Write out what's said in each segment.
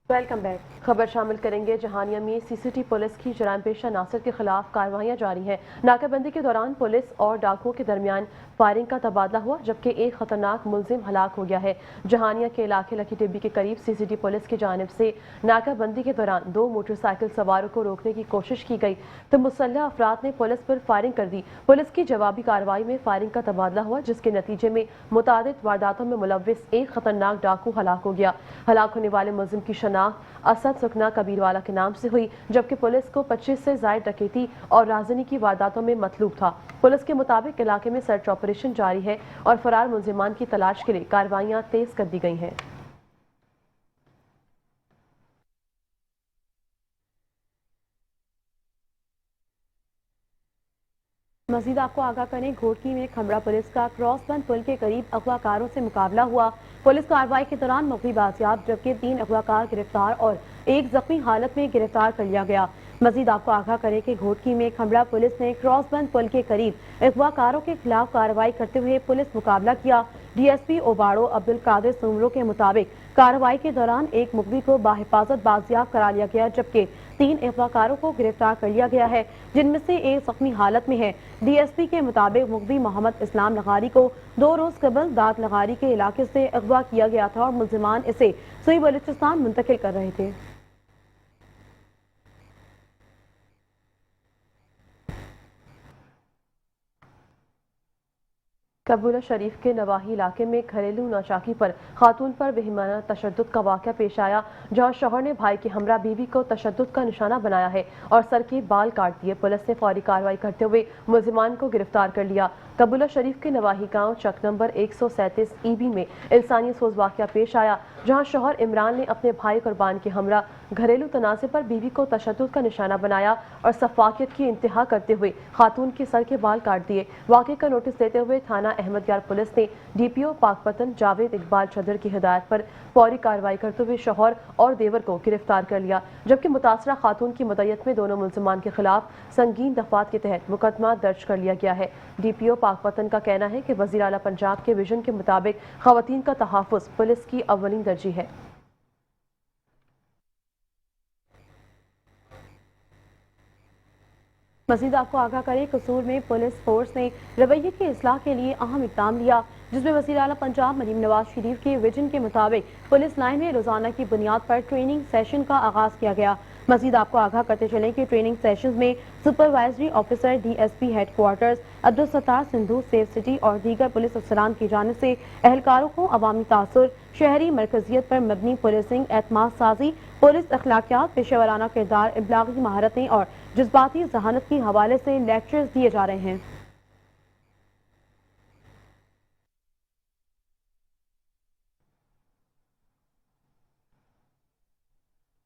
Welcome back. खबर शामिल करेंगे जहानिया में सीसीटी पुलिस की जराइम पेशा नासिर के खिलाफ कार्रवाइयां जारी हैं। नाकाबंदी के दौरान पुलिस और डाकुओं के दरमियान फायरिंग का तबादला हुआ, जबकि एक खतरनाक मुलजिम हलाक हो गया है। जहानिया के इलाके लकी टिब्बी के करीब सीसीटी पुलिस की जानिब से नाकाबंदी के दौरान 2 मोटरसाइकिल सवारों को रोकने की कोशिश की गई तो मुसल्लह अफराद ने पुलिस पर फायरिंग कर दी। पुलिस की जवाबी कार्रवाई में फायरिंग का तबादला हुआ, जिसके नतीजे में मुतादिद वारदातों में मुलव्विस एक खतरनाक डाकू हलाक हो गया। हलाक होने वाले मुलजिम की शनाख्त असद सुखना कबीरवाला के नाम से हुई, जबकि पुलिस को 25 से ज्यादा डकैती और राजनी की वारदातों में मतलूब था। पुलिस के मुताबिक इलाके में सर्च ऑपरेशन जारी है और फरार मुलजिमान की तलाश के लिए कार्रवाइयां तेज कर दी गई हैं। मजीद आपको आगाह करें, घोटकी में खमड़ा पुलिस का क्रॉसबंद पुल के करीब अगवाकारों से मुकाबला हुआ। पुलिस कार्रवाई के दौरान मुखी बाजियाब, जबकि 3 अगवाकार गिरफ्तार और एक जख्मी हालत में गिरफ्तार कर लिया गया। मजीद आपको आगाह करें कि घोटकी में खमड़ा पुलिस ने क्रॉसबंद पुल के करीब अगवाकारों के खिलाफ कार्रवाई करते हुए पुलिस मुकाबला किया। डीएसपी ओबाड़ो अब्दुल कादिर सुमरो के मुताबिक कार्रवाई के दौरान एक मुखबी को बाहिफाजत बाजियाब करा लिया गया, जबकि 3 अगवाकारों को गिरफ्तार कर लिया गया है, जिनमें से एक जख्मी हालत में है। डीएसपी के मुताबिक मुखबी मोहम्मद इस्लाम लगारी को 2 रोज कबल दाद लगारी के इलाके से अगवा किया गया था और मुलजिमान इसे सुई बलूचिस्तान मुंतकिल कर रहे थे। कबूला शरीफ के नवाही इलाके में घरेलू नौचाकी पर खातून पर बेहिमाना तशद्दुद का वाक़या पेश आया, जहां शौहर ने भाई की हमरा बीवी को तशद्दुद का निशाना बनाया है और सर के बाल काट दिए। पुलिस ने फौरी कार्रवाई करते हुए मुलजिमान को गिरफ्तार कर लिया। कबूला शरीफ के नवाही गांव चक नंबर 137 ईबी में इंसानियत सोज वाक़या पेश आया, जहां शौहर इमरान ने अपने भाई कुर्बान के हमरा घरेलू तनाज़े पर बीवी को तशद्दुद का निशाना बनाया और सफाकियत की इंतहा करते हुए खातून के सर के बाल काट दिए। वाक़े का नोटिस देते हुए थाना अहमदयार पुलिस ने डीपीओ पाकपतन जावेद इकबाल चदर की हिदायत पर फौरी कार्रवाई करते हुए शौहर और देवर को गिरफ्तार कर लिया, जबकि मुतासरा खातून की मदयत में दोनों मुलजिमान के खिलाफ संगीन दफात के तहत मुकदमा दर्ज कर लिया गया है। डीपीओ पाकपतन का कहना है कि वज़ीर आला पंजाब के विजन के मुताबिक खवातीन का तहफ़्फ़ुज़ पुलिस की अव्वलीन तरजीह है। मज़ीद आपको आगाह करें, कसूर में पुलिस फोर्स ने रवैये की इस्लाह के लिए अहम इक़दाम लिया, जिसमें वज़ीर आला पंजाब मरीम नवाज शरीफ के विजन के मुताबिक पुलिस लाइन में रोजाना की बुनियाद पर ट्रेनिंग सेशन का आगाज किया गया। मज़ीद आपको आगाह करते चलें कि ट्रेनिंग सेशन में supervisory officer DSP headquarters Abdul Sattar Sindhu, safe city और दीगर पुलिस अफसरान की जानिब से एहलकारों को अवामी तासुर, शहरी मरकजियत पर मबनी पुलिसिंग, एतमाद साजी, पुलिस अखलाकियात, पेशेवराना किरदार, इब्लागी महारतें और जज्बाती जहानत के हवाले से लेक्चर्स दिए जा रहे हैं।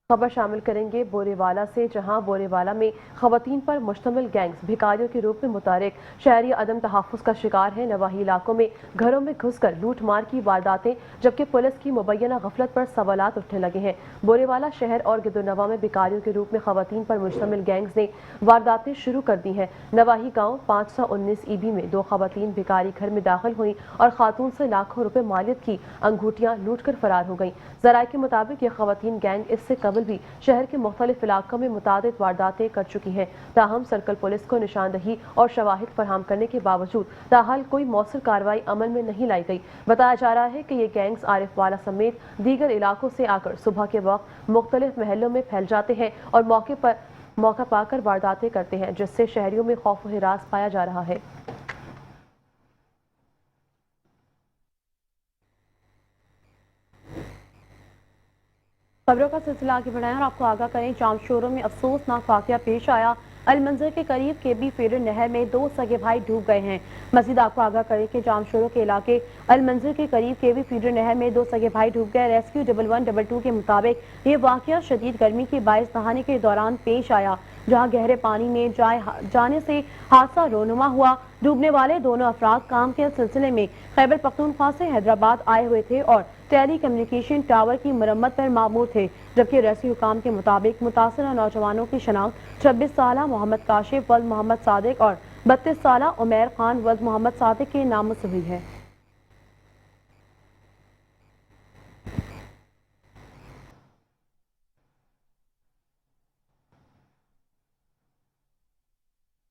खबर शामिल करेंगे बोरेवाला से, जहां बोरेवाला में खवातीन पर मुश्तमिल गैंग्स भिखारियों के रूप में मुतारिक शहरी अदम तहफ़्फ़ुज़ का शिकार है। नवाही इलाकों में घरों में घुसकर लूट मार की वारदातें, जबकि पुलिस की मुबैना गफलत पर सवालात उठने लगे हैं। बोरेवाला शहर और गिदुरनवा में भिखारियों के रूप में खवातीन पर मुश्तमिल गैंग्स ने वारदातें शुरू कर दी हैं। नवाही गाँव 519 ईबी में 2 खवातीन भिखारी घर में दाखिल हुई और खातून से लाखों रुपए मालियत की अंगूठियां लूट कर फरार हो गईं। ज़राए के मुताबिक ये खवातीन गैंग इससे कबल भी शहर के मुख्तलिफ इलाकों में मुतादिद वारदातें कर चुकी हैं। ताहम सर्कल पुलिस को निशानदही और शवाहिद फराहम करने के बावजूद ताहाल कोई मौसर कार्रवाई अमल में नहीं लाई गई। बताया जा रहा है कि ये गैंग्स आरिफ वाला समेत दीगर इलाकों से आकर सुबह के वक्त मुख्तलिफ महलों में फैल जाते हैं और मौका पाकर वारदातें करते हैं, जिससे शहरियों में खौफ व हिरास पाया जा रहा है। खबरों का सिलसिला आगे बढ़ाएं और आपको आगाह करें, जामशोरों में अफसोसनाक वाकया पेश आया। अलमंजर के करीब केबी फीडर नहर में 2 सगे भाई डूब गए हैं। मजीद आपको आगाह करें कि जामशोरों के इलाके अलमंजर के करीब केबी फीडर नहर में 2 सगे भाई डूब गए। रेस्क्यू 112 के मुताबिक ये वाकया शदीद गर्मी के बायस नहाने के दौरान पेश आया, जहां गहरे पानी में जाने से हादसा रोनुमा हुआ। डूबने वाले दोनों अफराद काम के सिलसिले में खैबर पख्तूनख्वा से हैदराबाद आए हुए थे और टेली कम्युनिकेशन टावर की मरम्मत पर मामूर थे, जबकि रेस्क्यू हुकाम के मुताबिक मुतासरा नौजवानों की शनाख्त 26 साला मोहम्मद काशिफ वल्द मोहम्मद सादिक और 32 साला उमैर खान वल्द मोहम्मद सादिक के नामों से हुई है।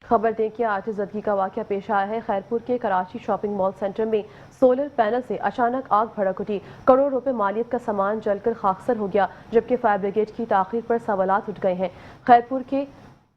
खबर दें कि आतिश ज़दगी का वाक़या पेश आया है। खैरपुर के कराची शॉपिंग मॉल सेंटर में सोलर पैनल से अचानक आग भड़क उठी। करोड़ों रुपए मालियत का सामान जलकर खाकसर हो गया, जबकि फायर ब्रिगेड की ताख़ीर पर सवालात उठ गए हैं। खैरपुर के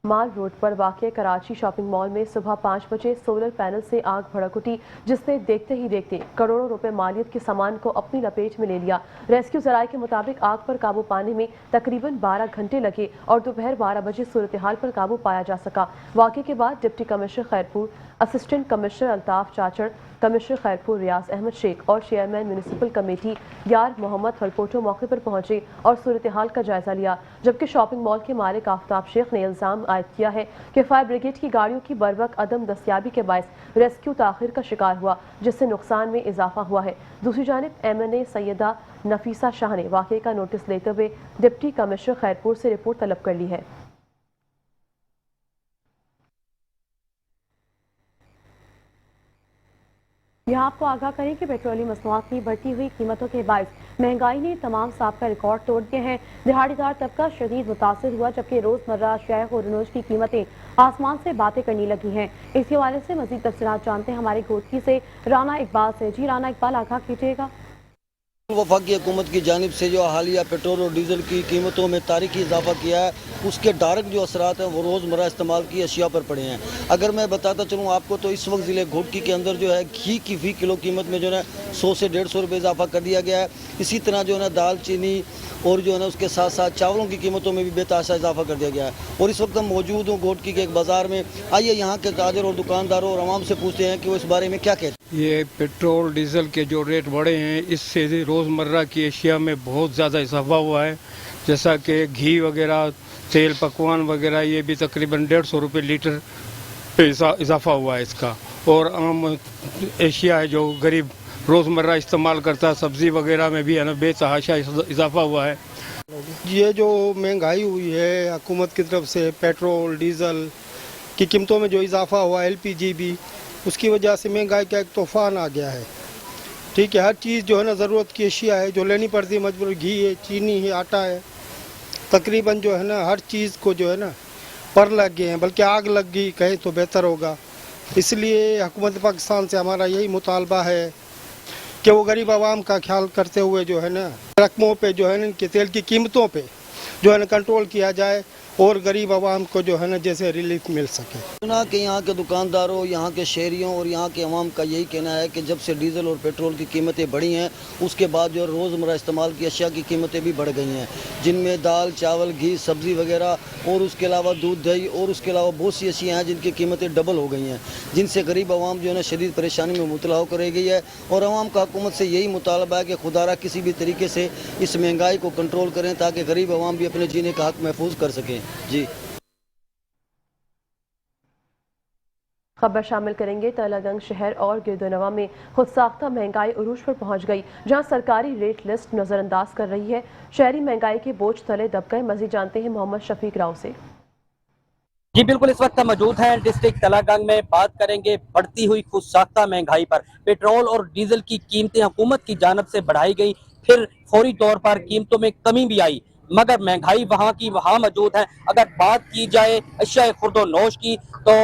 माल रोड पर वाक़ कराची शॉपिंग मॉल में सुबह 5 बजे सोलर पैनल से आग भड़क उठी, जिसने देखते ही देखते करोड़ों रुपए मालियत के सामान को अपनी लपेट में ले लिया। रेस्क्यू जराये के मुताबिक आग पर काबू पाने में तकरीबन 12 घंटे लगे और दोपहर 12 बजे सूरत हाल पर काबू पाया जा सका। वाक़े के बाद deputy commissioner Khairpur, assistant commissioner Altaf Chachar, commissioner Khairpur Riaz Ahmed Sheikh और चेयरमैन म्यूनिसिपल कमेटी यार मोहम्मद फलपोटो मौके पर पहुंचे और सूरत हाल का जायजा लिया। जबकि शॉपिंग मॉल के मालिक आफ्ताब शेख ने इल्जाम आयद किया है कि फायर ब्रिगेड की गाड़ियों की बरवक्त अदम दस्तियाबी के बायस रेस्क्यू ताखिर का शिकार हुआ, जिससे नुकसान में इजाफा हुआ है। दूसरी जानिब MNA सैयदा नफीसा शाह ने वाक़े का नोटिस लेते हुए डिप्टी कमिश्नर खैरपुर से रिपोर्ट तलब कर ली है। यहाँ आपको आगाह करें कि पेट्रोलियम मसनूआत की बढ़ती हुई कीमतों के बायस महंगाई ने तमाम साबिका रिकॉर्ड तोड़ दिए हैं। दिहाड़ीदार तबका शदीद मुतासिर हुआ, जबकि रोजमर्रा अशिया और अनोज की कीमतें आसमान से बातें करने लगी हैं। इसी हवाले से मजीद तफसीलात जानते हैं हमारे घोटकी से राना इकबाल से। जी राना इकबाल, आगाह कीजिएगा। वफाकी हुकूमत की जानिब से जो हालिया पेट्रोल और डीजल की कीमतों में तारीखी इजाफा किया है, उसके डायरेक्ट जो असरात हैं वो रोज़मर्रा इस्तेमाल की अशिया पर पड़े हैं। अगर मैं बताता चलूँ आपको तो इस वक्त ज़िले घोटकी के अंदर जो है घी की फ़ी किलो कीमत में जो है 100 से 150 रुपये इजाफा कर दिया गया है। इसी तरह जो है ना दाल चीनी और जो है ना उसके साथ साथ चावलों की कीमतों में भी बेतहाशा इजाफा कर दिया गया है। और इस वक्त हम मौजूद हूँ घोटकी के एक बाज़ार में। आइए यहाँ के ताजर और दुकानदारों और आवाम से पूछते हैं कि वो इस बारे में क्या कहते हैं। ये पेट्रोल डीजल के जो रेट बढ़े हैं, इससे रोज़मर्रा की अशिया में बहुत ज़्यादा इजाफा हुआ है। जैसा कि घी वगैरह, तेल पकवान वगैरह, ये भी तकरीबन 150 रुपये लीटर पे इजाफा हुआ है इसका। और आम एशिया है जो गरीब रोज़मर्रा इस्तेमाल करता है, सब्ज़ी वगैरह में भी है ना बेतहाशा इजाफा हुआ है। ये जो महंगाई हुई है हुकूमत की तरफ से, पेट्रोल डीजल की कीमतों में जो इजाफा हुआ, LPG भी, उसकी वजह से महंगाई का एक तूफान आ गया है। ठीक है, हर चीज़ जो है ना ज़रूरत की अशिया है जो लेनी पड़ती है मजबूर। घी है, चीनी है, आटा है, तकरीबन जो है ना हर चीज़ को जो है ना पर लग गए हैं, बल्कि आग लग गई कहें तो बेहतर होगा। इसलिए हुकूमत पाकिस्तान से हमारा यही मुतालबा है कि वो गरीब आवाम का ख्याल करते हुए जो है ना रकमों पे जो है ना इनके तेल की कीमतों पे जो है ना कंट्रोल किया जाए और गरीब आवाम को जो है ना जैसे रिलीफ मिल सके। सुना कि यहाँ के दुकानदारों, यहाँ के शहरियों और यहाँ के अवाम का यही कहना है कि जब से डीजल और पेट्रोल की कीमतें बढ़ी हैं, उसके बाद जो रोज़मर्रा इस्तेमाल की अशिया की कीमतें भी बढ़ गई हैं, जिनमें दाल चावल घी सब्ज़ी वगैरह और उसके अलावा दूध दही और उसके अलावा बहुत सी अशियाँ हैं जिनकी कीमतें डबल हो गई हैं, जिनसे गरीब आवाम जो है ना शदीद परेशानी में मुबतला होकर रह गई है। और आवाम का हुकूमत से यही मुतालबा है कि खुदारा किसी भी तरीके से इस महंगाई को कंट्रोल करें ताकि गरीब आवाम भी अपने जीने का हक महफूज कर सकें। जी खबर शामिल करेंगे तलागंग शहर और गिरदोनवा में खुद साख्ता महंगाई उरूज पर पहुंच गई, जहां सरकारी रेट लिस्ट नजरअंदाज कर रही है। शहरी महंगाई के बोझ तले दब गए। मजीद जानते हैं मोहम्मद शफीक राव से। जी बिल्कुल, इस वक्त हम मौजूद हैं डिस्ट्रिक्ट तलागंग में। बात करेंगे बढ़ती हुई खुद साख्ता महंगाई पर। पेट्रोल और डीजल की कीमतें हुकूमत की जानब से बढ़ाई गई, फिर फौरी तौर पर कीमतों में कमी भी आई, मगर महंगाई वहाँ की वहाँ मौजूद है। अगर बात की जाए अशिया खुर्दो नोश की तो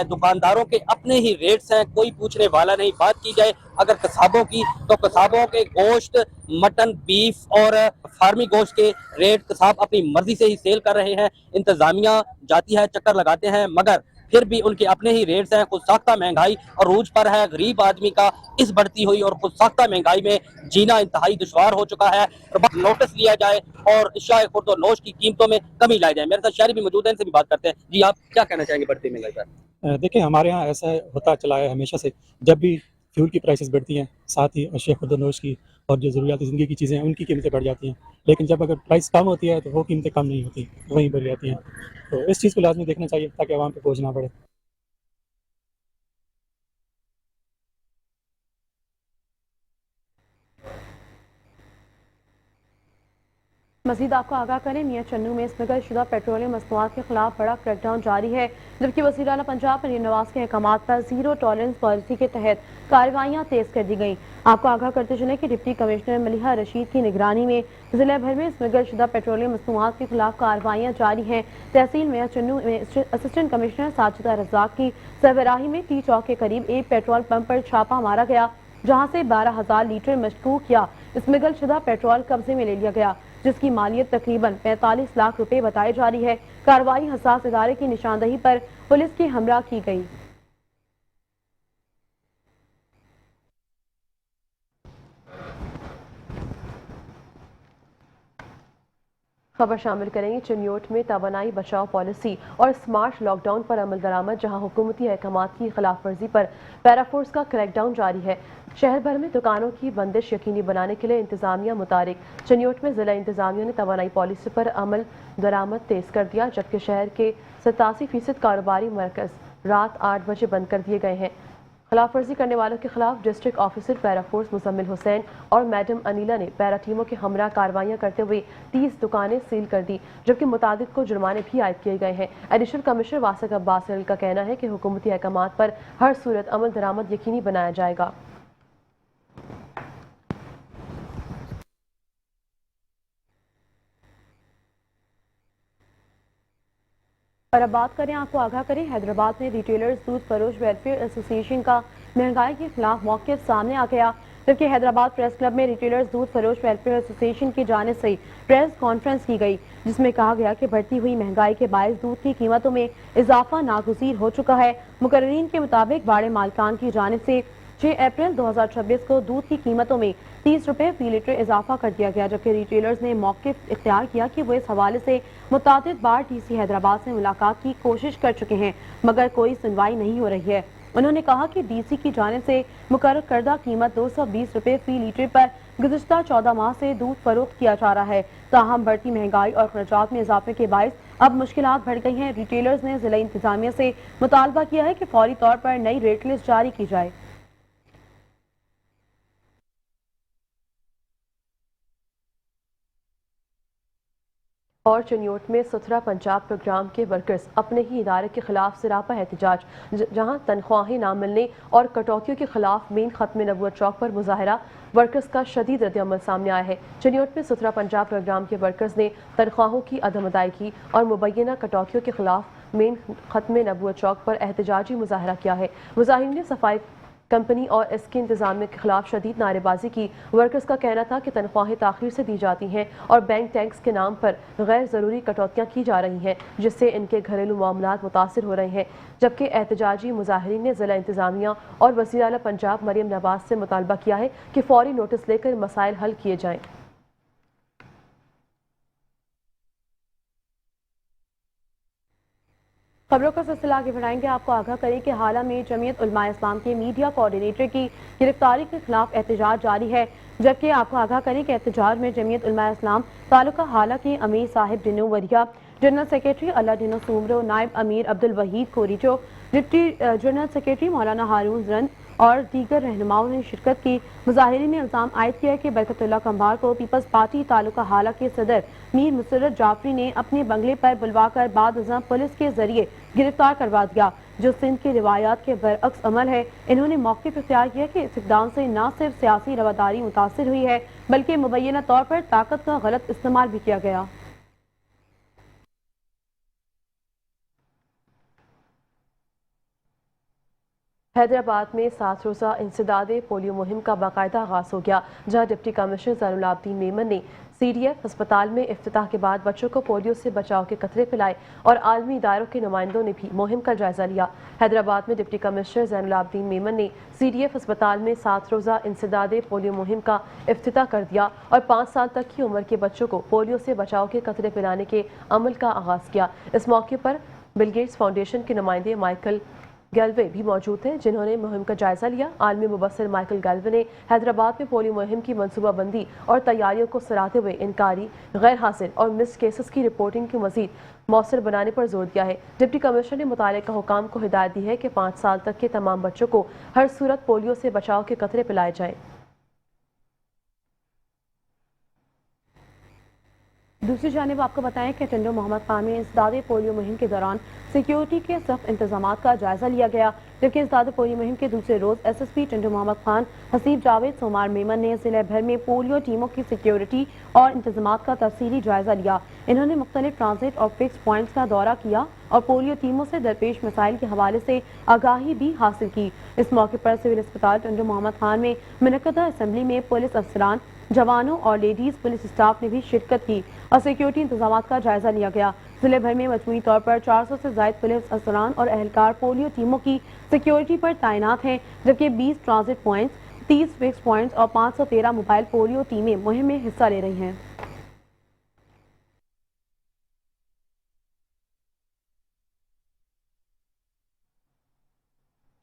दुकानदारों के अपने ही रेट्स हैं, कोई पूछने वाला नहीं। बात की जाए अगर कसाबों की तो कसाबों के गोश्त, मटन, बीफ और फार्मी गोश्त के रेट कसाब अपनी मर्जी से ही सेल कर रहे हैं। इंतजामिया जाती है, चक्कर लगाते हैं, मगर फिर भी उनके अपने ही रेट्स हैं। खुद साख्ता महंगाई और रूज पर है। गरीब आदमी का इस बढ़ती हुई और खुद साख्ता महंगाई में जीना इंतहाई दुश्वार हो चुका है। नोटिस लिया जाए और शाय खुर्द और नोश की कीमतों में कमी लाई जाए। मेरे साथ शहरी भी मौजूद हैं, इनसे भी बात करते हैं। जी, आप क्या कहना चाहेंगे बढ़ती महंगाई पर? देखिए, हमारे यहाँ ऐसा होता चला है हमेशा से। जब भी फ्यूल की प्राइसेस बढ़ती हैं, साथ ही अशिया खुर्दनोश की और जो ज़रूरियाती ज़िंदगी की चीज़ें हैं उनकी कीमतें बढ़ जाती हैं। लेकिन जब अगर प्राइस कम होती है तो वो कीमतें कम नहीं होती, वहीं बढ़ जाती हैं। तो इस चीज़ को लाजमी देखना चाहिए ताकि आवाम पे बोझ ना पड़े। मजीद आपको आगाह करें, मियां चन्नू में स्मगल शुदा पेट्रोलियम मसनूआत के खिलाफ बड़ा क्रैकडाउन जारी है, जबकि वज़ीर आला पंजाब मरीम नवाज के अहकामात पर जीरो टॉलरेंस पॉलिसी के तहत कार्रवाइयाँ तेज कर दी गई। आपको आगाह करते चले कि डिप्टी कमिश्नर मलिहा रशीद की निगरानी में जिला भर में स्मगल शुदा पेट्रोलियम मसनूआत के खिलाफ कार्रवाइयाँ जारी हैं। तहसील मियां चन्नू में असिस्टेंट कमिश्नर साजिदा रज़ाक की सरबराही में टी चौक के करीब एक पेट्रोल पंप पर छापा मारा गया, जहाँ से 12,000 लीटर मशकूक या स्मगल शुदा पेट्रोल कब्जे में ले लिया गया, जिसकी मालियत तकरीबन 45 लाख रुपए बताई जा रही है। कार्रवाई हसास इदारे की निशानदही पर पुलिस की हमरा की गई। खबर शामिल करेंगे चिन्योट में तवानाई बचाव पॉलिसी और स्मार्ट लॉकडाउन पर अमल दरामद, जहां हुकूमती अहकामात की खिलाफ वर्जी पर पैराफोर्स का क्रैकडाउन जारी है। शहर भर में दुकानों की बंदिश यकीनी बनाने के लिए इंतजामिया मुतारिक। चिन्योट में जिला इंतजामिया ने तवानाई पॉलिसी पर अमल दरामद तेज कर दिया, जबकि शहर के 87% कारोबारी मरकज रात 8 बजे बंद कर दिए गए हैं। खिलाफ वर्जी करने वालों के खिलाफ डिस्ट्रिक्ट ऑफिसर पैराफोर्स मुजम्मिल हुसैन और मैडम अनीला ने पैरा टीमों के हमरा कार्रवाइयां करते हुए 30 दुकानें सील कर दी, जबकि मुतादिद को जुर्माने भी आयद किए गए हैं। एडिशनल कमिश्नर वासिक अब्बास का कहना है कि हुकूमती अहकामात पर हर सूरत अमल दरामद यकीनी बनाया जाएगा। और अब बात करें, आपको आगाह करें, हैदराबाद में रिटेलर्स दूध फरोश वेलफेयर एसोसिएशन का महंगाई के खिलाफ मौक़िफ़ सामने आ गया, जबकि हैदराबाद प्रेस क्लब में रिटेलर्स दूध फरोश वेलफेयर एसोसिएशन की जानिब से प्रेस कॉन्फ्रेंस की गई, जिसमें कहा गया कि बढ़ती हुई महंगाई के बायस दूध की कीमतों में इजाफा नागुज़ीर हो चुका है। मुकर्रीन के मुताबिक बाड़े मालकान की जानिब से 6 अप्रैल 2026 को दूध की कीमतों में 30 रुपए फी लीटर इजाफा कर दिया गया, जबकि रिटेलर्स ने मौक़िफ़ इख्तियार किया कि वो इस हवाले से मुतादिद बार डीसी हैदराबाद से मुलाकात की कोशिश कर चुके हैं, मगर कोई सुनवाई नहीं हो रही है। उन्होंने कहा कि डीसी की जानिब से मुकर्रर करदा कीमत 220 रुपए फी लीटर पर गुज़िश्ता 14 माह से दूध फरोख्त किया जा रहा है। ताहम बढ़ती महंगाई और खर्चात में इजाफे के बायस अब मुश्किलात बढ़ गई हैं। रिटेलर्स ने जिला इंतजामिया से मुतालबा किया है कि फौरी तौर पर नई रेट लिस्ट जारी की जाए। और चिन्योट में सुथरा पंजाब प्रोग्राम के वर्कर्स अपने ही इदारे के खिलाफ सरापा एहतजाज, जहां तनख्वाहें ना मिलने और कटौतियों के खिलाफ मेन खत्म नबूवत चौक पर मुजाहरा, वर्कर्स का शदीद रद्द-ए-अमल सामने आया है। चिन्योट में सुथरा पंजाब प्रोग्राम के वर्कर्स ने तनख्वाहों की अदम अदायगी और मुबैना कटौतियों के खिलाफ मेन खत्म नबूवत चौक पर एहतजाजी मुजाहरा किया है। मुजाहिरीन ने सफाई कंपनी और इसके इंतजामिया के खिलाफ शदीद नारेबाजी की। वर्कर्स का कहना था कि तनख्वाहें ताखीर से दी जाती हैं और बैंक टैक्स के नाम पर गैर ज़रूरी कटौतियाँ की जा रही हैं, जिससे इनके घरेलू मामलात मुतासिर हो रहे हैं। जबकि एहतजाजी मुजाहिरीन ने ज़िला इंतजामिया और वज़ीर आला पंजाब मरीम नवाज से मुतालबा किया है कि फौरी नोटिस लेकर मसाइल हल किए जाएँ। खबरों का सिलसिला आगे बढ़ाएंगे। आपको आगाह करें कि हाल में जमीयत उलमा इस्लाम के मीडिया कोऑर्डिनेटर की गिरफ्तारी के खिलाफ एहतजाज जारी है, जबकि आपको आगाह करें कि एहतजाज में जमीयत उलमा इस्लाम तालुका हाला के अमीर साहिब डिनो वरिया, जनरल सेक्रेटरी अल्लाह डिनो सुमरो, नायब अमीर Abdul Waheed Korejo, deputy general secretary मौलाना हारून रंद और दीगर रहनुमाओं ने शिरकत की। मुजाहिरीन ने इल्जाम आयद किया कि बरकतुल्लाह कंबार को पीपल्स पार्टी तालुका हाला के सदर मीर मुसर्रत जाफरी ने अपने बंगले पर बुलवाकर बाद अज़ां पुलिस के जरिए गिरफ्तार करवा दिया, जो सिंध की रिवायात के बरअक्स अमल है। इन्होंने मौक़िफ़ इख्तियार किया कि इस इक़दाम से न सिर्फ सियासी रवादारी मुतासिर हुई है, बल्कि मुबैना तौर पर ताकत का गलत इस्तेमाल भी किया गया। हैदराबाद में 7 रोज़ा इंसदादे पोलियो मुहिम का बाकायदा आगाज़ हो गया, जहां डिप्टी कमिश्नर ज़ैनुलाब्दीन मेमन ने CDF अस्पताल में इफ्तिताह के बाद बच्चों को पोलियो से बचाव के कतरे पिलाए और आलमी इदारों के नुमाइंदों ने भी मुहिम का जायजा लिया। हैदराबाद में डिप्टी कमिश्नर ज़ैनुलाब्दीन मेमन ने CDF अस्पताल में 7 रोज़ा इंसदादे पोलियो मुहिम का इफ्तिताह कर दिया और 5 साल तक की उम्र के बच्चों को पोलियो से बचाव के कतरे पिलाने के अमल का आगाज़ किया। इस मौके पर बिल गेट्स फाउंडेशन के नुमाइंदे माइकल गैल्वे भी मौजूद थे, जिन्होंने मुहिम का जायजा लिया। आलमी मुबस्सिर माइकल गैल्वे ने हैदराबाद में पोलियो मुहिम की मनसूबाबंदी और तैयारियों को सराहते हुए इनकारी, गैर हासिल और मिस केसेस की रिपोर्टिंग की मजीद मौसर बनाने पर जोर दिया है। डिप्टी कमिश्नर ने मुतालिका हुकाम को हिदायत दी है कि 5 साल तक के तमाम बच्चों को हर सूरत पोलियो से बचाव के कतरे पिलाए जाएं। दूसरी जानिब आपको बताएं कि टंडो मोहम्मद खान में इंसदाद पोलियो मुहिम के दौरान सिक्योरिटी के सख्त इंतजाम का जायजा लिया गया, जबकि इंसदाद पोलियो मुहिम के दूसरे रोज SSP टंडो मोहम्मद खान हसीब जावेद सोमार मेमन ने जिले भर में पोलियो टीमों की सिक्योरिटी और इंतजाम का तफसीली जायजा लिया। इन्होंने मुख्तलिफ ट्रांजिट और फिक्स पॉइंट्स का दौरा किया और पोलियो टीमों से दरपेश मसाइल के हवाले से आगाही भी हासिल की। इस मौके पर सिविल अस्पताल टंडो मोहम्मद खान में मुनक्कदा असेंबली में पुलिस अफसरान, जवानों और लेडीज पुलिस स्टाफ ने भी शिरकत की और सिक्योरिटी इंतजाम का जायजा लिया गया। जिले भर में मजमूई तौर पर 400 से ज्यादा पुलिस अफसरान और एहलकार पोलियो टीमों की सिक्योरिटी पर तैनात हैं, जबकि 20 ट्रांजिट पॉइंट्स, 30 फिक्स पॉइंट्स और 513 मोबाइल पोलियो टीमें मुहिम में हिस्सा ले रही हैं।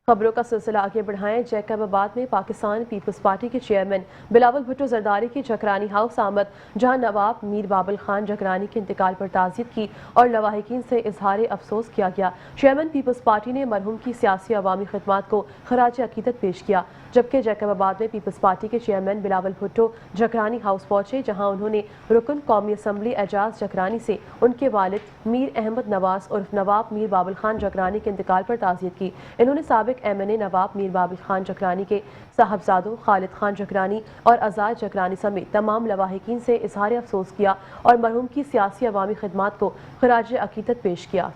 खबरों का सिलसिला आगे बढ़ाएं। जैकबाबाद में पाकिस्तान पीपल्स पार्टी के चेयरमैन बिलावल भुट्टो जरदारी की जकरानी हाउस आमद, जहां नवाब मीर बाबुल खान जकरानी के इंतकाल पर ताज़ियत की और लवाहिकीन से इजहार अफसोस किया गया। चेयरमैन पीपल्स पार्टी ने मरहूम की सियासी अवामी खिदमात को खराज अकीदत पेश किया, जबकि जैकबाबाद में पीपल्स पार्टी के चेयरमैन बिलावल भुट्टो जकरानी हाउस पहुंचे, जहां उन्होंने रुकन कौमी असम्बली एजाज जकरानी से उनके वालिद मीर अहमद नवाज उर्फ नवाब मीर बाबुल खान जकरानी के इंतकाल पर ताज़ियत की। इन्होंने साबिक MNA नवाब मीर बाबुल खान जकरानी के साहबजादों खालिद खान जकरानी और आज़ाद जकरानी समेत तमाम लवाहिकीन से इजहार अफसोस किया और मरहूम की सियासी अवामी खिदमात को खराज अकीदत पेश किया।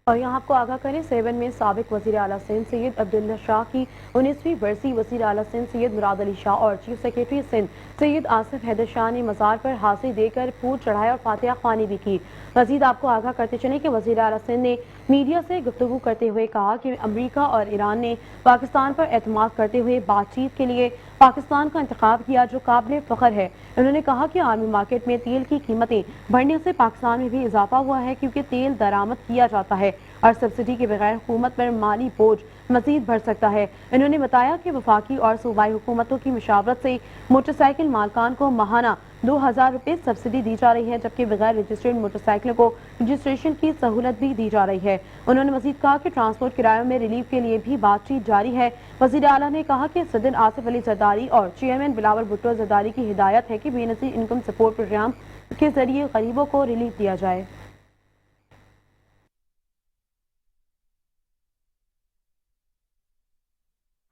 और यहाँ आपको आगाह करें, 7 में साबिक वज़ीर आला सिंध सैयद अब्दुल्ला शाह की 19वीं बरसी, वज़ीर आला सिंध सैयद मुराद अली शाह और चीफ सेक्रेटरी सिंध सैयद आसिफ हैदर शाह ने मज़ार पर हाजिरी देकर फूल चढ़ाया और फातिहा ख्वानी भी की। मज़ीद आपको आगाह करते चलें कि वज़ीर आला सिंध ने मीडिया से गुफ्तगू करते हुए कहा कि अमरीका और ईरान ने पाकिस्तान पर एतमाद करते हुए बातचीत के लिए पाकिस्तान का इंतखाब किया, जो काबिल फ़ख्र है। उन्होंने कहा कि आर्मी मार्केट में तेल की कीमतें बढ़ने से पाकिस्तान में भी इजाफा हुआ है, क्योंकि तेल दरामद किया जाता है और सब्सिडी के बगैर हुकूमत पर माली बोझ मजीद बढ़ सकता है। इन्होंने बताया कि वफाकी और सूबाई हुकूमतों की मुशावरत से मोटरसाइकिल मालकान को माहाना 2000 रुपये सब्सिडी दी जा रही है, जबकि बगैर रजिस्टर्ड मोटरसाइकिलों को रजिस्ट्रेशन की सहूलत भी दी जा रही है। उन्होंने मजीद कहा कि ट्रांसपोर्ट किरायों में रिलीफ के लिए भी बातचीत जारी है। वज़ीर आला ने कहा कि सदर आसिफ अली जरदारी और चेयरमैन बिलावल भुट्टो जरदारी की हिदायत है कि बेनज़ीर इनकम सपोर्ट प्रोग्राम के जरिए गरीबों को रिलीफ दिया जाए।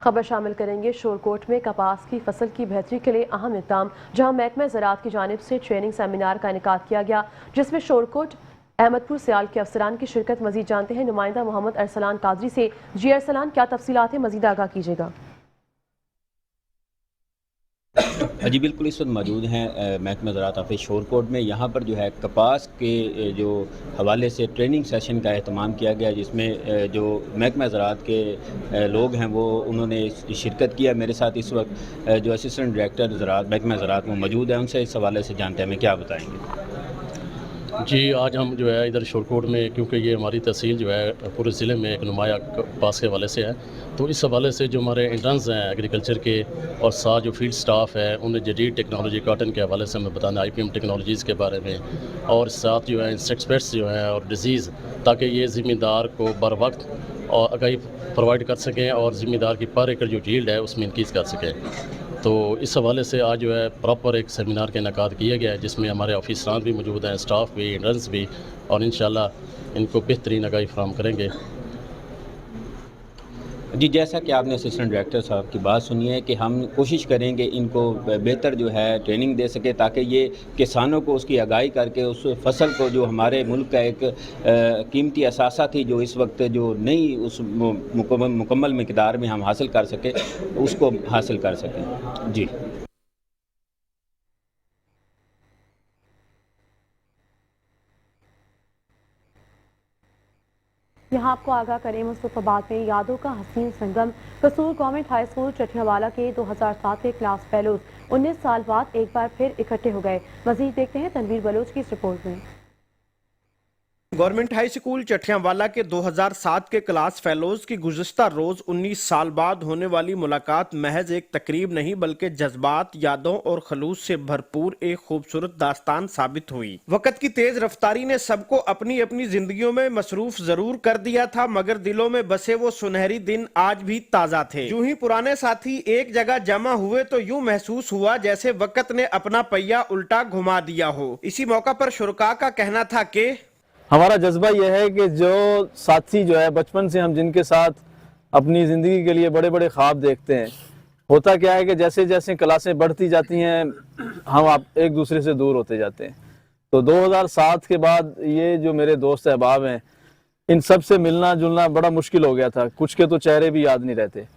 खबर शामिल करेंगे शोरकोट में कपास की फसल की बेहतरी के लिए अहम इक़दाम, जहां महकमा ज़राअत की जानिब से ट्रेनिंग सेमिनार का इनेकाद किया गया, जिसमें शोरकोट अहमदपुर सियाल के अफसरान की शिरकत। मजीद जानते हैं नुमाइंदा मोहम्मद अरसलान कादरी से। जी अरसलान, क्या तफसीलात हैं, मजीद आगाह कीजिएगा। जी बिल्कुल, इस वक्त मौजूद हैं महकमा ज़राअत ऑफिस शोरकोट में। यहाँ पर जो है कपास के जो हवाले से ट्रेनिंग सेशन का एहतमाम किया गया, जिसमें जो महकमा ज़राअत के लोग हैं वो उन्होंने शिरकत किया। मेरे साथ इस वक्त जो असिस्टेंट डायरेक्टर ज़राअत महकमा ज़राअत वो मौजूद है, उनसे इस हवाले से जानते हैं हमें क्या बताएँगे। जी, आज हम जो है इधर शोरकोट में, क्योंकि ये हमारी तहसील जो है पूरे ज़िले में एक नुमाया कपास के हवाले से है, तो इस हवाले से जो हमारे इंटर्न्स हैं एग्रीकल्चर के और साथ जो फील्ड स्टाफ है उन्हें जदीद टेक्नोलॉजी काटन के हवाले से हमें बताना, IPM टेक्नोलॉजीज़ के बारे में, और साथ जो है इंसेक्ट पेस्ट्स जो हैं और डिजीज़, ताकि ये ज़िम्मेदार को बर वक्त और आगाही प्रोवाइड कर सकें और ज़िम्मेदार की पर एकड़ जो यील्ड है उसमें इंक्रीज़ कर सकें। तो इस हवाले से आज जो है प्रॉपर एक सेमिनार का इनेकाद किया गया है, जिसमें हमारे ऑफिसरान भी मौजूद हैं, स्टाफ भी, इंटर्न्स भी, और इंशाल्लाह इनको बेहतरीन आगाही फराहम करेंगे। जी, जैसा कि आपने असिस्टेंट डायरेक्टर साहब की बात सुनी है कि हम कोशिश करेंगे इनको बेहतर जो है ट्रेनिंग दे सके, ताकि ये किसानों को उसकी आगाही करके उस फसल को, जो हमारे मुल्क का एक कीमती असासा थी, जो इस वक्त जो नई उस मुकम्मल मिकदार में हम हासिल कर सके, उसको हासिल कर सकें। जी यहाँ आपको आगाह करें, मुस्तफाबाद में यादों का हसीन संगम। कसूर गवर्नमेंट हाई स्कूल चठियावाला के 2007 के क्लास फेलोज 19 साल बाद एक बार फिर इकट्ठे हो गए। मजीद देखते हैं तनवीर बलोच की इस रिपोर्ट में। गवर्नमेंट हाई स्कूल चठियांवाला के 2007 के क्लास फेलोज की गुज़िश्ता रोज 19 साल बाद होने वाली मुलाकात महज एक तकरीब नहीं बल्कि जज्बात, यादों और खलूस से भरपूर एक खूबसूरत दास्तान साबित हुई। वक्त की तेज रफ्तारी ने सबको अपनी अपनी जिंदगियों में मसरूफ जरूर कर दिया था, मगर दिलों में बसे वो सुनहरी दिन आज भी ताज़ा थे। यूं ही पुराने साथी एक जगह जमा हुए तो यूं महसूस हुआ जैसे वक्त ने अपना पहिया उल्टा घुमा दिया हो। इसी मौका पर शुरका का कहना था कि हमारा जज्बा यह है कि जो साथी जो है बचपन से हम जिनके साथ अपनी ज़िंदगी के लिए बड़े बड़े ख्वाब देखते हैं, होता क्या है कि जैसे जैसे क्लासें बढ़ती जाती हैं हम आप एक दूसरे से दूर होते जाते हैं। तो 2007 के बाद ये जो मेरे दोस्त अहबाब हैं, इन सब से मिलना जुलना बड़ा मुश्किल हो गया था, कुछ के तो चेहरे भी याद नहीं रहते।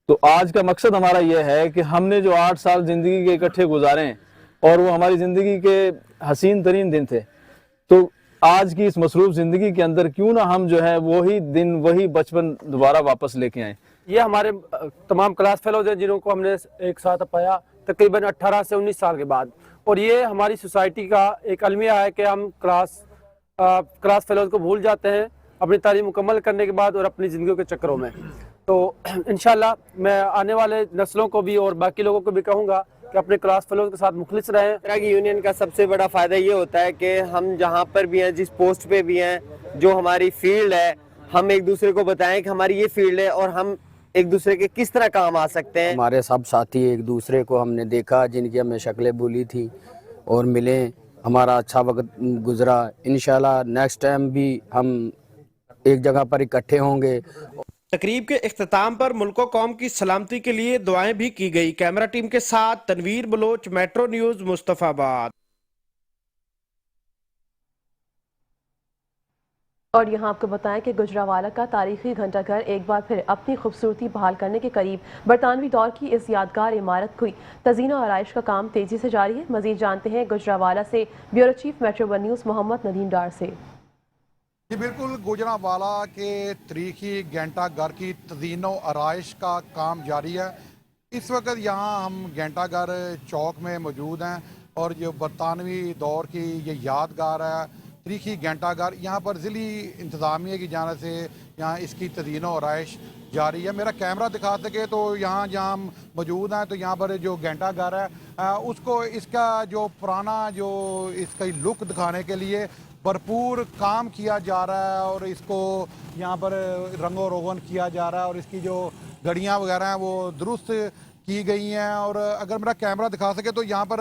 तो आज का मकसद हमारा यह है कि हमने जो 8 साल ज़िंदगी के इकट्ठे गुजारे हैं और वो हमारी ज़िंदगी के हसीन तरीन दिन थे, तो आज की इस मसरूफ ज़िंदगी के अंदर क्यों ना हम जो है वही दिन वही बचपन दोबारा वापस लेके आएँ। ये हमारे तमाम क्लास फेलोज हैं जिनको हमने एक साथ पाया तकरीबन 18 से 19 साल के बाद, और ये हमारी सोसाइटी का एक अलमिया है कि हम क्लास फेलोज को भूल जाते हैं अपनी तालीम मुकम्मल करने के बाद और अपनी ज़िंदगियों के चक्करों में। तो इंशाल्लाह मैं आने वाले नस्लों को भी और बाकी लोगों को भी कहूँगा कि अपने क्लास फेलोज के साथ मुखलिस रहें। इस तरह की यूनियन का सबसे बड़ा फ़ायदा ये होता है कि हम जहाँ पर भी हैं, जिस पोस्ट पे भी हैं, जो हमारी फील्ड है, हम एक दूसरे को बताएं कि हमारी ये फील्ड है और हम एक दूसरे के किस तरह काम आ सकते हैं। हमारे सब साथी एक दूसरे को हमने देखा, जिनकी हमें शक्लें भूली थी और मिले, हमारा अच्छा वक्त गुजरा। इंशाल्लाह नेक्स्ट टाइम भी हम एक जगह पर इकट्ठे होंगे। तकरीब के इख्तिताम पर मुल्को कौम की सलामती के लिए दुआएं भी की गई। कैमरा टीम के साथ तनवीर बलोच, मेट्रो न्यूज, मुस्तफाबाद। और यहाँ आपको बताएं कि गुजरावाला का तारीखी घंटाघर एक बार फिर अपनी खूबसूरती बहाल करने के करीब। बरतानवी दौर की इस यादगार इमारत की तज़ीन और आराइश का काम तेजी से जारी है। मजीद जानते हैं गुजरावाला से bureau chief metro one news Muhammad Nadeem Dar से। जी बिल्कुल, गुजरावाला के तारीखी घंटाघर की तज़ीन व आराइश का काम जारी है। इस वक्त यहाँ हम घंटाघर चौक में मौजूद हैं और जो बरतानवी दौर की ये यादगार है तारीखी घंटाघर, यहाँ पर ज़िली इंतज़ामिया की जानिब से यहाँ इसकी तज़ीन व आराइश जारी है। मेरा कैमरा दिखा सके तो यहाँ जहाँ हम मौजूद हैं तो यहाँ पर जो घंटाघर है उसको इसका जो पुराना जो इसका लुक दिखाने के लिए भरपूर काम किया जा रहा है और इसको यहाँ पर रंगो रोगन किया जा रहा है और इसकी जो घड़ियाँ वगैरह हैं वो दुरुस्त की गई हैं। और अगर मेरा कैमरा दिखा सके तो यहाँ पर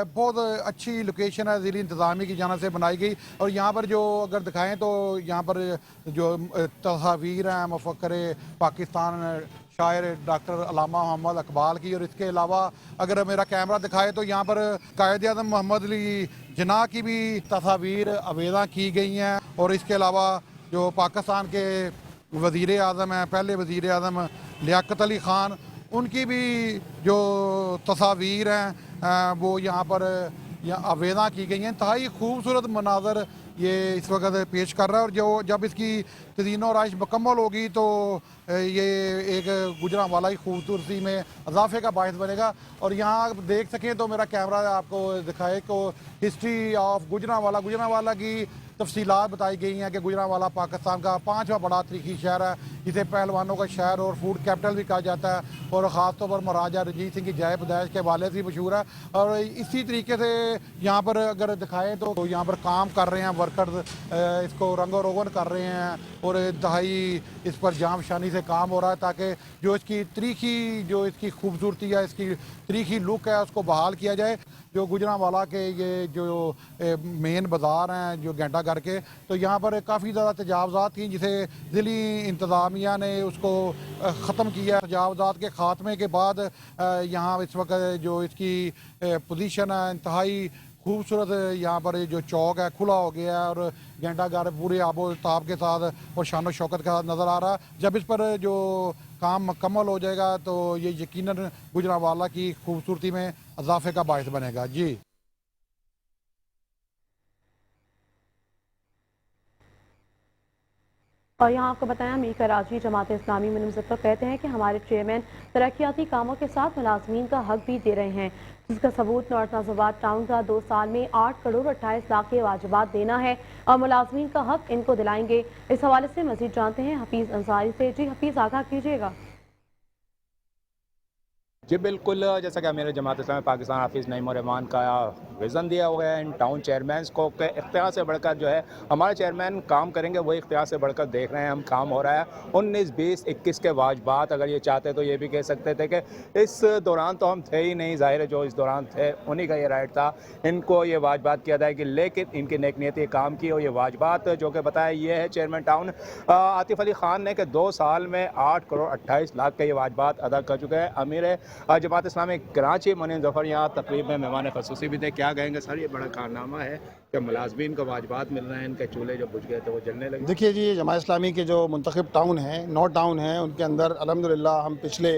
बहुत अच्छी लोकेशन है, ज़िली इंतज़ामिया की जानिब से बनाई गई। और यहाँ पर जो अगर दिखाएं तो यहाँ पर जो तस्वीर हैं मुफक्कर पाकिस्तान शायर डॉक्टर अल्लामा मोहम्मद इकबाल की, और इसके अलावा अगर मेरा कैमरा दिखाए तो यहाँ पर कायद आज़म मोहम्मद अली जिन्ना की भी तस्वीर आवेदा की गई हैं। और इसके अलावा जो पाकिस्तान के वज़ीर आज़म हैं, पहले वज़ीर आज़म लियाकत अली ख़ान, उनकी भी जो तस्वीर हैं वो यहाँ पर आवेदा की गई हैं। इंतहाई खूबसूरत मनाज़र ये इस वक्त पेश कर रहा है और जो जब इसकी तज़ीन और आराइश मुकम्मल होगी तो ये एक गुजरावाला की खूबसूरती में इजाफे का बायस बनेगा। और यहाँ आप देख सकें तो मेरा कैमरा आपको दिखाए को हिस्ट्री ऑफ गुजरावाला की तफसीलात बताई गई हैं कि गुजरावाला पाकिस्तान का 5वां बड़ा तारीखी शहर है, जिसे पहलवानों का शहर और फूड कैपिटल भी कहा जाता है और ख़ास तौर पर महाराजा रंजीत सिंह की जय पैदाइश के हवाले से मशहूर है। और इसी तरीके से यहाँ पर अगर दिखाएं तो यहाँ पर काम कर रहे हैं वर्कर्स, इसको रंगो रोगन कर रहे हैं और इंतहाई इस पर जाम शानी से काम हो रहा है ताकि जो इसकी तारीखी जो इसकी खूबसूरती है, इसकी तारीखी लुक है, उसको बहाल किया जाए। जो गुजरावाला के ये जो मेन बाज़ार हैं जो घंटाघर के, तो यहाँ पर काफ़ी ज़्यादा तजावज़ात थी जिसे ज़िली इंतज़ामिया ने उसको ख़त्म किया। तजावज़ात के ख़ात्मे के बाद यहाँ इस वक्त जो इसकी पोजीशन है इंतहाई खूबसूरत, यहाँ पर जो चौक है खुला हो गया है और घंटाघर पूरे आबो ताब के साथ और शान शौकत के साथ नज़र आ रहा है। जब इस पर जो काम मुकम्मल हो जाएगा तो ये यकीनन गुजरावाला की खूबसूरती में इजाफे का बायस बनेगा। जी اور یہاں آپ کو بتایا میر کراچی جماعت اسلامی میں مظفر کہتے ہیں کہ ہمارے چیئرمین ترقیاتی کاموں کے ساتھ ملازمین کا حق بھی دے رہے ہیں، جس کا ثبوت نارتھ ناز آباد ٹاؤن کا 2 سال میں 8 کروڑ 28 لاکھ کے واجبات دینا ہے اور ملازمین کا حق ان کو دلائیں گے۔ اس حوالے سے مزید جانتے ہیں حفیظ انصاری سے۔ جی حفیظ، آگاہ کیجیے گا۔ جی بالکل، جیسا کہ میرے جماعت اسلامی پاکستان حافظ نعیم الرحمان کا ویژن دیا ہوا ہے ان ٹاؤن چیئرمینس کو کہ اختیار سے بڑھ کر جو ہے ہمارے چیئرمین کام کریں گے، وہی اختیار سے بڑھ کر دیکھ رہے ہیں ہم کام ہو رہا ہے۔ 19، 20، 21 کے واجبات اگر یہ چاہتے تو یہ بھی کہہ سکتے تھے کہ اس دوران تو ہم تھے ہی نہیں، ظاہر ہے جو اس دوران تھے انہی کا یہ رائٹ تھا ان کو یہ واجبات کی ادائیگی، لیکن ان کی نیک نیتی کام کی اور یہ واجبات جو کہ بتایا یہ ہے چیئرمین ٹاؤن عاطف علی خان نے کہ 2 سال میں 8 کروڑ 28 لاکھ کے یہ واجبات ادا کر چکے ہیں۔ امیر جماعت اسلامی کراچی منیر ظفر یہاں تقریب میں مہمان خصوصی بھی تھے، کیا کہیں گے سر؟ یہ بڑا کارنامہ ہے کہ ملازمین کو واجبات مل رہے ہیں، ان کے چولہے جو بجھ گئے تھے وہ جلنے لگے۔ دیکھیے جی، جماعت اسلامی کے جو منتخب ٹاؤن ہیں، 9 ٹاؤن ہیں، ان کے اندر الحمدللہ ہم پچھلے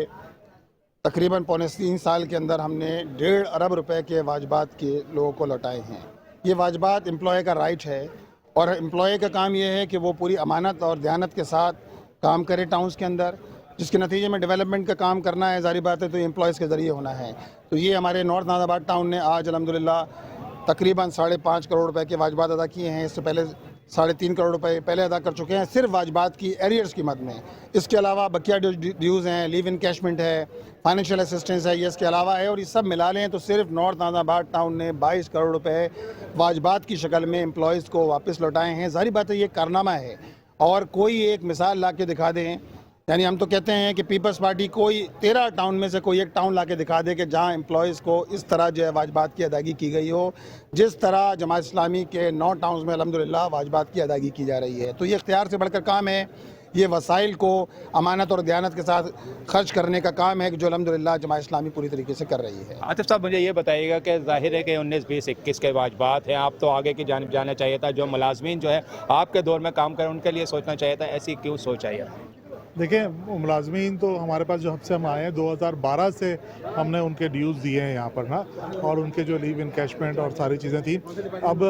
تقریباً 3.25 سال کے اندر ہم نے 1.5 ارب روپے کے واجبات کے لوگوں کو لوٹائے ہیں۔ یہ واجبات امپلائی کا رائٹ ہے اور امپلائی کا کام یہ ہے کہ وہ پوری امانت اور دیانت کے ساتھ کام کرے ٹاؤنز کے اندر، جس کے نتیجے میں ڈیولپمنٹ کا کام کرنا ہے، ظاہری بات ہے تو یہ امپلائیز کے ذریعے ہونا ہے۔ تو یہ ہمارے نارتھ ناز آباد ٹاؤن نے آج الحمدللہ تقریباً 5.5 کروڑ روپے کے واجبات ادا کیے ہیں۔ اس سے پہلے 3.5 کروڑ روپے پہلے ادا کر چکے ہیں صرف واجبات کی ایریئرز کی مد میں۔ اس کے علاوہ بقیہ ڈیوز ہیں، لیو انکیشمنٹ ہے، فائنینشیل اسسٹنس ہے، یہ اس کے علاوہ ہے، اور یہ سب ملا لیں تو صرف نارتھ ناز آباد ٹاؤن نے 22 کروڑ روپے واجبات کی شکل میں امپلائیز کو واپس لوٹائے ہیں۔ ظاہری بات ہے یہ کارنامہ ہے، اور کوئی ایک مثال لا کے دکھا دیں، یعنی ہم تو کہتے ہیں کہ پیپلز پارٹی کوئی 13 ٹاؤن میں سے کوئی ایک ٹاؤن لا کے دکھا دے کہ جہاں امپلائیز کو اس طرح جو ہے واجبات کی ادائیگی کی گئی ہو، جس طرح جماعت اسلامی کے 9 ٹاؤنز میں الحمدللہ واجبات کی ادائیگی کی جا رہی ہے۔ تو یہ اختیار سے بڑھ کر کام ہے، یہ وسائل کو امانت اور دیانت کے ساتھ خرچ کرنے کا کام ہے جو الحمدللہ جماعت اسلامی پوری طریقے سے کر رہی ہے۔ عاطف صاحب مجھے یہ بتائیے گا کہ ظاہر ہے کہ 19، 20، 21 کے واجبات ہیں، آپ تو آگے کی جانب جانا چاہیے تھا، جو ملازمین جو ہے آپ کے دور میں کام کریں ان کے لیے سوچنا چاہیے تھا، ایسی کیوں سوچ آئی؟ دیکھیں ملازمین تو ہمارے پاس جب سے ہم آئے ہیں 2012 سے ہم نے ان کے ڈیوز دیے ہیں یہاں پر نا، اور ان کے جو لیو انکیشمنٹ اور ساری چیزیں تھیں۔ اب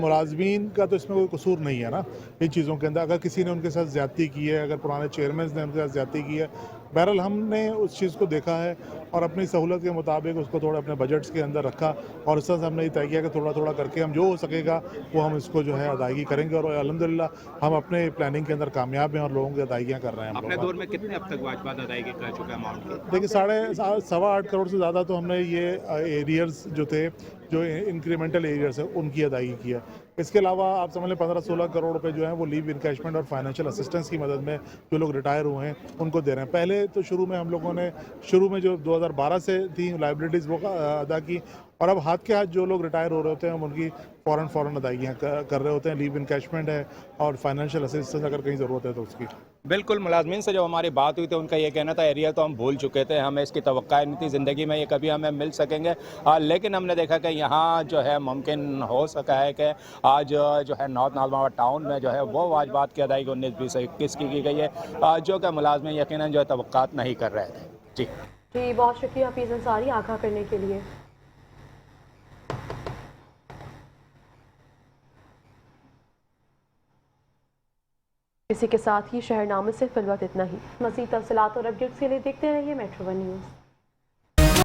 ملازمین کا تو اس میں کوئی قصور نہیں ہے نا ان چیزوں کے اندر، اگر کسی نے ان کے ساتھ زیادتی کی ہے، اگر پرانے چیئرمینز نے ان کے ساتھ زیادتی کی ہے، بہرحال ہم نے اس چیز کو دیکھا ہے اور اپنی سہولت کے مطابق اس کو تھوڑا اپنے بجٹس کے اندر رکھا، اور اس طرح سے ہم نے یہ طے کیا کہ تھوڑا تھوڑا کر کے ہم جو ہو سکے گا وہ ہم اس کو جو ہے ادائیگی کریں گے، اور الحمدللہ ہم اپنے پلاننگ کے اندر کامیاب ہیں اور لوگوں کی ادائیگیاں کر رہے ہیں۔ اپنے دور میں کتنے اب تک واجبات ادائیگی کر چکے اماؤنٹ کی؟ دیکھیں 8.25 کروڑ سے زیادہ تو ہم نے یہ ایریئرز جو تھے، جو انکریمنٹل ایریئرز ہیں ان کی ادائیگی کی ہے۔ اس کے علاوہ آپ سمجھ لیں 15-16 کروڑ روپے جو ہیں وہ لیو انکیشمنٹ اور فائنینشیل اسسٹنس کی مدد میں جو لوگ ریٹائر ہوئے ہیں ان کو دے رہے ہیں۔ پہلے تو شروع میں ہم لوگوں نے جو 2012 سے تھیں لائبلٹیز وہ ادا کی، اور اب ہاتھ کے ہاتھ جو لوگ ریٹائر ہو رہے ہوتے ہیں ہم ان کی فوراً ادائیگیاں کر رہے ہوتے ہیں، لیو انکیشمنٹ ہے اور فائنینشیل اسسٹنس اگر کہیں ضرورت ہے تو اس کی۔ بالکل، ملازمین سے جو ہماری بات ہوئی تھی ان کا یہ کہنا تھا ایریا تو ہم بھول چکے تھے، ہمیں اس کی توقع نہیں تھی زندگی میں یہ کبھی ہمیں مل سکیں گے، لیکن ہم نے دیکھا کہ یہاں جو ہے ممکن ہو سکا ہے کہ آج جو ہے نارتھ ناز آباد ٹاؤن میں جو ہے وہ واجبات کی ادائیگی 19، 20، 21 کی گئی ہے، جو کہ ملازمین یقیناً جو ہے توقعات نہیں کر رہے تھے۔ جی بہت شکریہ حفیظ انصاری آگاہ کرنے کے لیے۔ اسی کے ساتھ ہی شہر نامے سے فی الوقت اتنا ہی۔ مزید تفصیلات اور اپڈیٹس کے لیے دیکھتے رہیے میٹرو ون نیوز۔